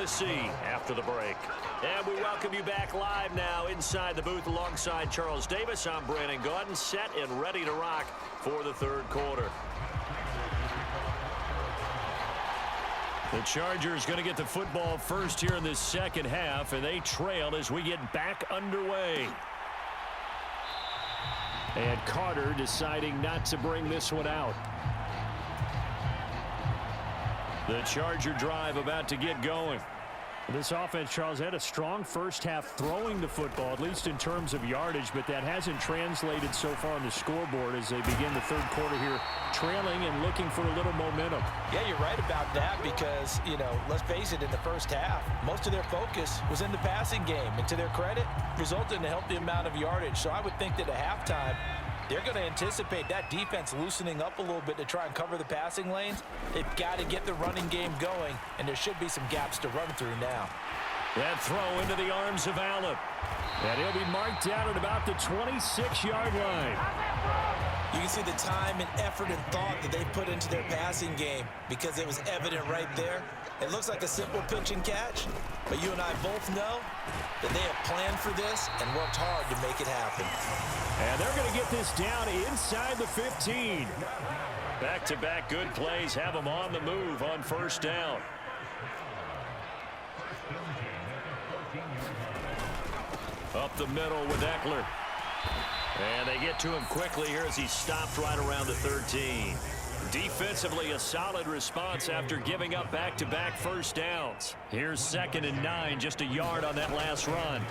to see after the break. And we welcome you back live now inside the booth alongside Charles Davis. I'm Brandon Gaudin, set and ready to rock for the third quarter. The Chargers going to get the football first here in this second half, and they trail as we get back underway. And Carter deciding not to bring this one out. The Charger drive about to get going. This offense, Charles, had a strong first half throwing the football, at least in terms of yardage, but that hasn't translated so far on the scoreboard as they begin the third quarter here, trailing and looking for a little momentum. Yeah, you're right about that because, let's face it, in the first half, most of their focus was in the passing game, and to their credit, resulted in a healthy amount of yardage. So I would think that at halftime, they're going to anticipate that defense loosening up a little bit to try and cover the passing lanes. They've got to get the running game going, and there should be some gaps to run through now. That throw into the arms of Allen. And he'll be marked down at about the 26-yard line. You can see the time and effort and thought that they put into their passing game because it was evident right there. It looks like a simple pitch and catch, but you and I both know that they have planned for this and worked hard to make it happen. And they're going to get this down inside the 15. Back-to-back good plays have them on the move on first down. Up the middle with Eckler. And they get to him quickly here as he stopped right around the 13. Defensively, a solid response after giving up back-to-back first downs. Here's 2nd and 9, just a yard on that last run.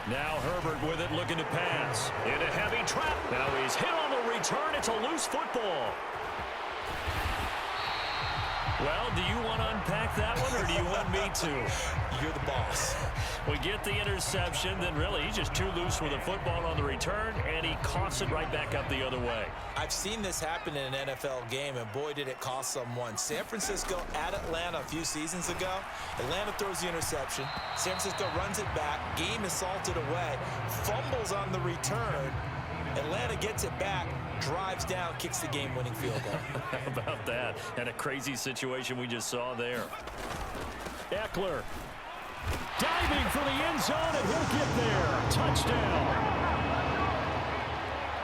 Now Herbert with it, looking to pass. In a heavy trap. Now he's hit on the return. It's a loose football. Well, do you want to unpack that one, or do you want me to? You're the boss. We get the interception, then really he's just too loose with the football on the return, and he coughs it right back up the other way. I've seen this happen in an NFL game, and boy, did it cost someone. San Francisco at Atlanta a few seasons ago. Atlanta throws the interception. San Francisco runs it back. Game is salted away. Fumbles on the return. Atlanta gets it back, drives down, kicks the game-winning field goal. How about that? And a crazy situation we just saw there. Eckler diving for the end zone, and he'll get there. Touchdown.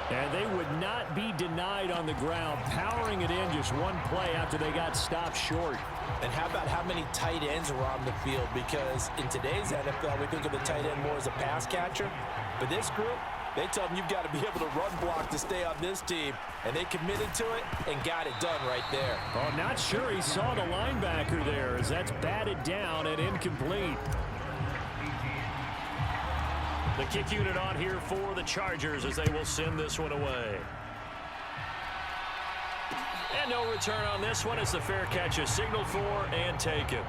And they would not be denied on the ground, powering it in just one play after they got stopped short. And how about how many tight ends were on the field? Because in today's NFL, we think of the tight end more as a pass catcher. But this group, they tell them you've got to be able to run block to stay on this team. And they committed to it and got it done right there. Oh, not sure he saw the linebacker there as that's batted down and incomplete. The kick unit on here for the Chargers as they will send this one away. And no return on this one as the fair catch is signaled for and taken.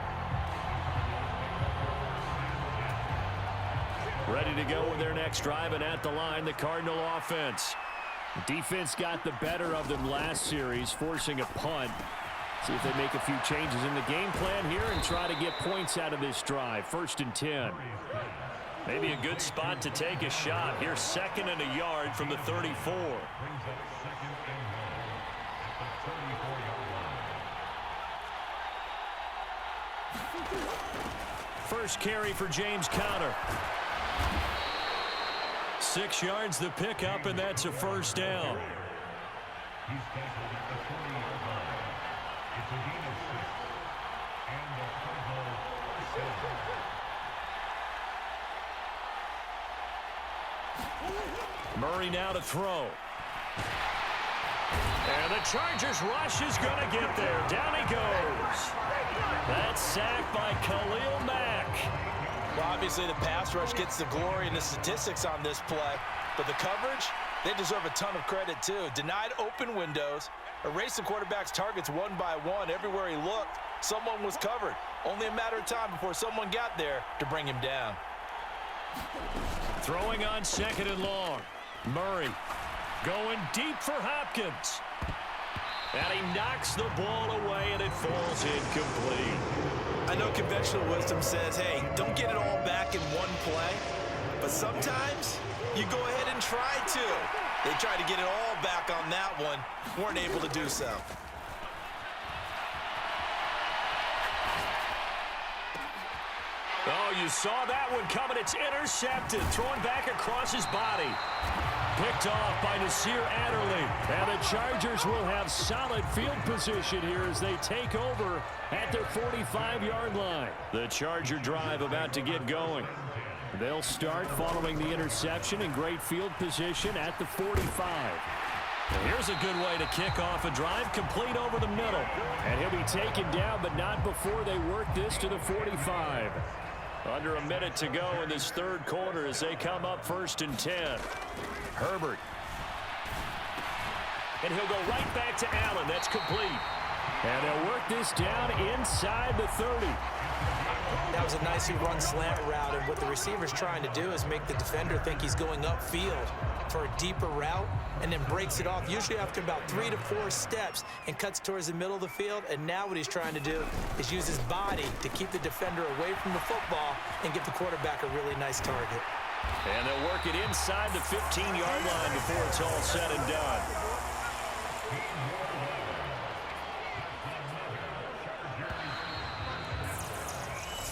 Ready to go with their next drive, and at the line, the Cardinal offense. Defense got the better of them last series, forcing a punt. See if they make a few changes in the game plan here and try to get points out of this drive. 1st and 10. Maybe a good spot to take a shot. Here's 2nd and a yard from the 34. First carry for James Conner. 6 yards the pickup, and that's a first down. Murray now to throw. And the Chargers rush is going to get there. Down he goes. That's sacked by Khalil Mack. Well, obviously the pass rush gets the glory and the statistics on this play, but the coverage, they deserve a ton of credit too. Denied open windows, erased the quarterback's targets one by one. Everywhere he looked, someone was covered. Only a matter of time before someone got there to bring him down. Throwing on 2nd and long. Murray going deep for Hopkins. And he knocks the ball away, and it falls incomplete. I know conventional wisdom says, hey, don't get it all back in one play. But sometimes you go ahead and try to. They tried to get it all back on that one. Weren't able to do so. Oh, you saw that one coming. It's intercepted. Thrown back across his body. Picked off by Nasir Adderley. And the Chargers will have solid field position here as they take over at their 45-yard line. The Charger drive about to get going. They'll start following the interception in great field position at the 45. Here's a good way to kick off a drive, complete over the middle. And he'll be taken down, but not before they work this to the 45. Under a minute to go in this third quarter as they come up 1st and 10. Herbert. And he'll go right back to Allen. That's complete. And they'll work this down inside the 30. That was a nicely run slant route, and what the receiver's trying to do is make the defender think he's going upfield for a deeper route and then breaks it off, usually after about 3 to 4 steps, and cuts towards the middle of the field. And now what he's trying to do is use his body to keep the defender away from the football and give the quarterback a really nice target. And they'll work it inside the 15-yard line before it's all said and done.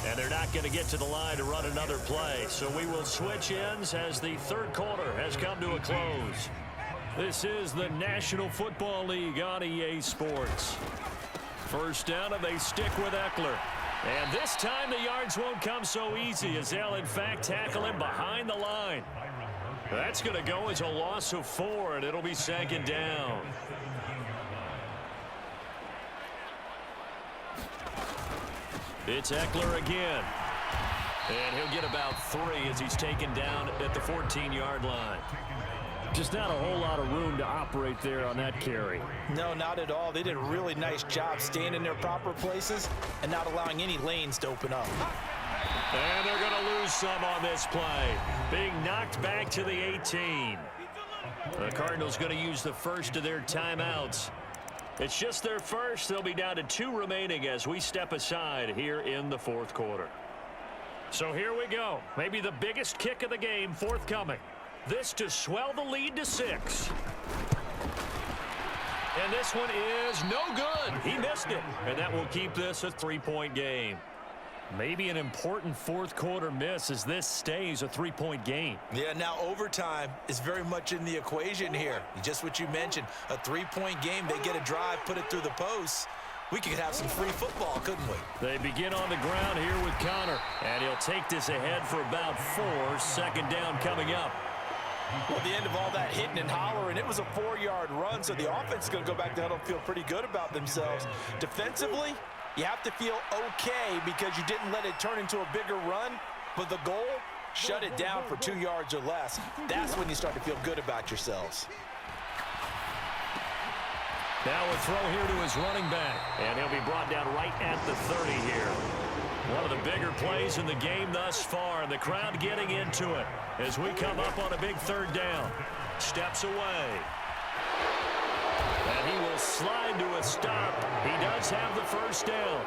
And they're not going to get to the line to run another play. So we will switch ends as the third quarter has come to a close. This is the National Football League on EA Sports. First down, and they stick with Eckler. And this time the yards won't come so easy as they'll, in fact, tackle him behind the line. That's going to go as a loss of 4, and it'll be 2nd down. It's Eckler again. And he'll get about 3 as he's taken down at the 14-yard line. Just not a whole lot of room to operate there on that carry. No, not at all. They did a really nice job staying in their proper places and not allowing any lanes to open up. And they're going to lose some on this play. Being knocked back to the 18. The Cardinals going to use the first of their timeouts. It's just their first. They'll be down to 2 remaining as we step aside here in the fourth quarter. So here we go. Maybe the biggest kick of the game forthcoming. This to swell the lead to 6. And this one is no good. He missed it. And that will keep this a 3-point game. Maybe an important fourth quarter miss as this stays a 3-point game. Yeah, now overtime is very much in the equation here. Just what you mentioned, a 3-point game. They get a drive, put it through the posts. We could have some free football, couldn't we? They begin on the ground here with Connor. And he'll take this ahead for about 4. 2nd down coming up. Well, at the end of all that hitting and hollering, it was a 4-yard run, so the offense is going to go back to huddle and feel pretty good about themselves. Defensively, you have to feel okay because you didn't let it turn into a bigger run, but the goal, shut it down for 2 yards or less. That's when you start to feel good about yourselves. Now a throw here to his running back, and he'll be brought down right at the 30 here. One of the bigger plays in the game thus far, and the crowd getting into it as we come up on a big 3rd down. Steps away. And he will slide to a stop. He does have the first down.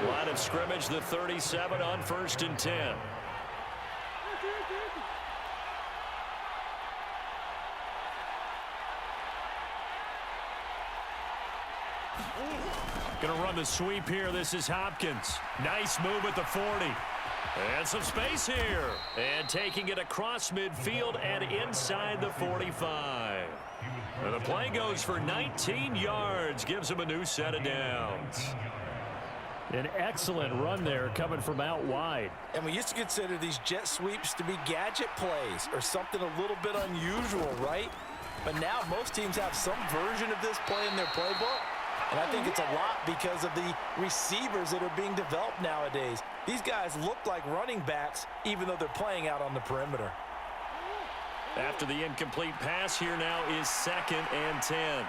Line of scrimmage, the 37 on 1st and 10. Going to run the sweep here. This is Hopkins. Nice move at the 40. And some space here. And taking it across midfield and inside the 45. And the play goes for 19 yards. Gives him a new set of downs. An excellent run there coming from out wide. And we used to consider these jet sweeps to be gadget plays or something a little bit unusual, right? But now most teams have some version of this play in their playbook. And I think it's a lot because of the receivers that are being developed nowadays. These guys look like running backs even though they're playing out on the perimeter. After the incomplete pass, here now is 2nd and 10.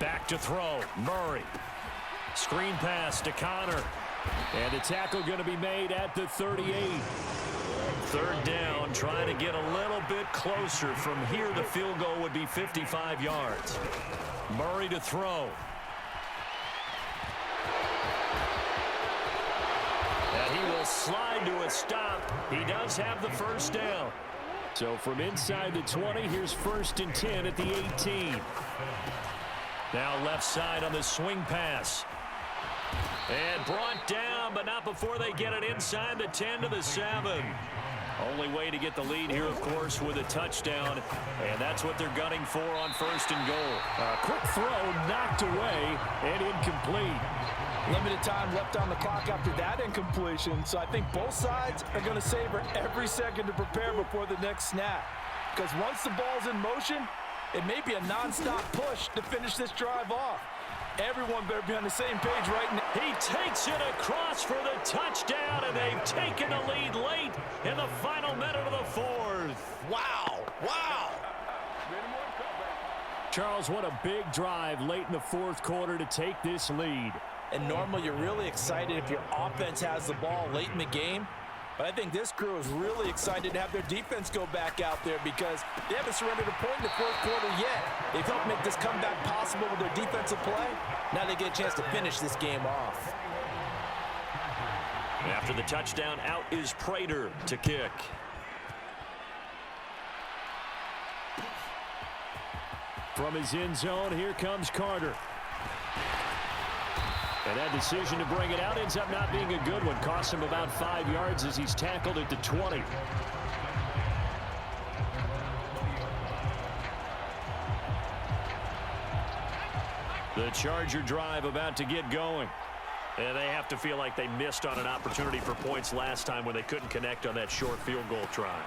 Back to throw. Murray. Screen pass to Connor. And a tackle going to be made at the 38. 3rd down, trying to get a little bit closer. From here, the field goal would be 55 yards. Murray to throw. And he will slide to a stop. He does have the first down. So from inside the 20, here's 1st and 10 at the 18. Now left side on the swing pass. And brought down, but not before they get it inside the 10 to the 7. Only way to get the lead here, of course, with a touchdown. And that's what they're gunning for on 1st and goal. A quick throw knocked away and incomplete. Limited time left on the clock after that incompletion, so I think both sides are going to savor every second to prepare before the next snap. Because once the ball's in motion, it may be a nonstop push to finish this drive off. Everyone better be on the same page right now. He takes it across for the touchdown, and they've taken the lead late in the final minute of the 4th. Wow, wow. Charles, what a big drive late in the 4th quarter to take this lead. And normally you're really excited if your offense has the ball late in the game. But I think this crew is really excited to have their defense go back out there because they haven't surrendered a point in the 4th quarter yet. They've helped make this comeback possible with their defensive play. Now they get a chance to finish this game off. After the touchdown, out is Prater to kick. From his end zone, here comes Carter. And that decision to bring it out ends up not being a good one. Cost him about 5 yards as he's tackled at the 20. The Charger drive about to get going. And they have to feel like they missed on an opportunity for points last time when they couldn't connect on that short field goal try.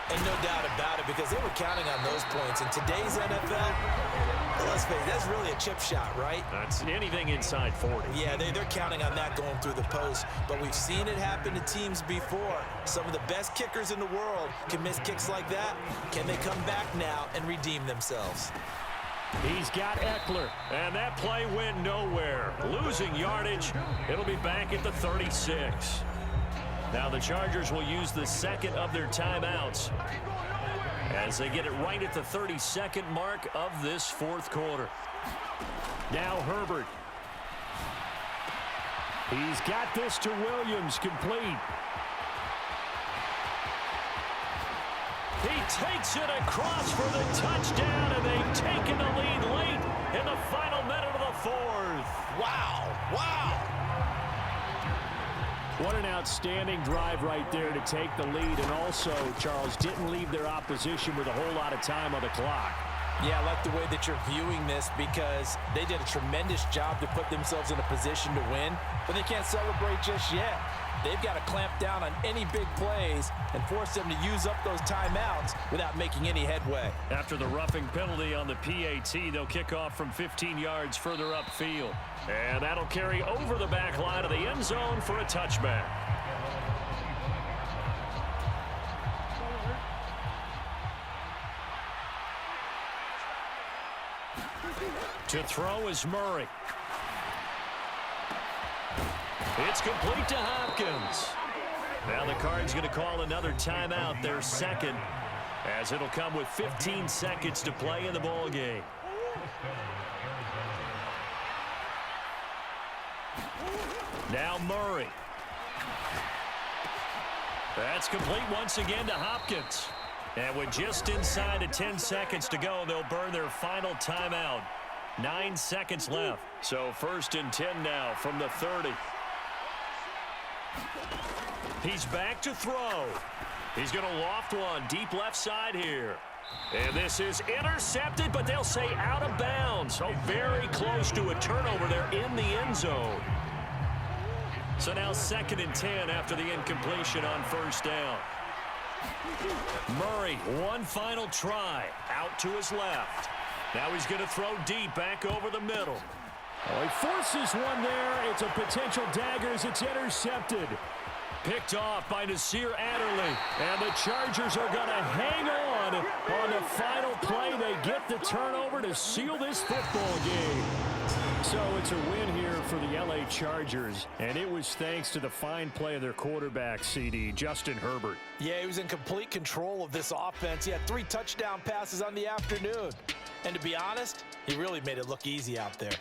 And no doubt about it, because they were counting on those points. In today's NFL, let's face it, that's really a chip shot, right? That's anything inside 40. Yeah, they're counting on that going through the post. But we've seen it happen to teams before. Some of the best kickers in the world can miss kicks like that. Can they come back now and redeem themselves? He's got Eckler. And that play went nowhere. Losing yardage. It'll be back at the 36. Now the Chargers will use the second of their timeouts as they get it right at the 32nd mark of this 4th quarter. Now Herbert. He's got this to Williams, complete. He takes it across for the touchdown, and they've taken the lead late in the final minute of the 4th. Wow, wow. What an outstanding drive right there to take the lead. And also, Charles, didn't leave their opposition with a whole lot of time on the clock. Yeah, I like the way that you're viewing this because they did a tremendous job to put themselves in a position to win, but they can't celebrate just yet. They've got to clamp down on any big plays and force them to use up those timeouts without making any headway. After the roughing penalty on the PAT, they'll kick off from 15 yards further upfield. And that'll carry over the back line of the end zone for a touchback. To throw is Murray. It's complete to Hopkins. Now the Cards going to call another timeout, their second, as it'll come with 15 seconds to play in the ball game. Now Murray. That's complete once again to Hopkins. And with just inside of 10 seconds to go, they'll burn their final timeout. 9 seconds left. So 1st and 10 now from the 30. He's back to throw. He's going to loft one deep left side here. And this is intercepted, but they'll say out of bounds. So very close to a turnover there in the end zone. So now 2nd and 10 after the incompletion on 1st down. Murray, one final try, out to his left. Now he's going to throw deep back over the middle. Oh, he forces one there. It's a potential dagger as it's intercepted. Picked off by Nasir Adderley. And the Chargers are going to hang on the final play. They get the turnover to seal this football game. So it's a win here for the LA Chargers, and it was thanks to the fine play of their quarterback, CD, Justin Herbert. Yeah, he was in complete control of this offense. He had 3 touchdown passes on the afternoon. And to be honest, he really made it look easy out there.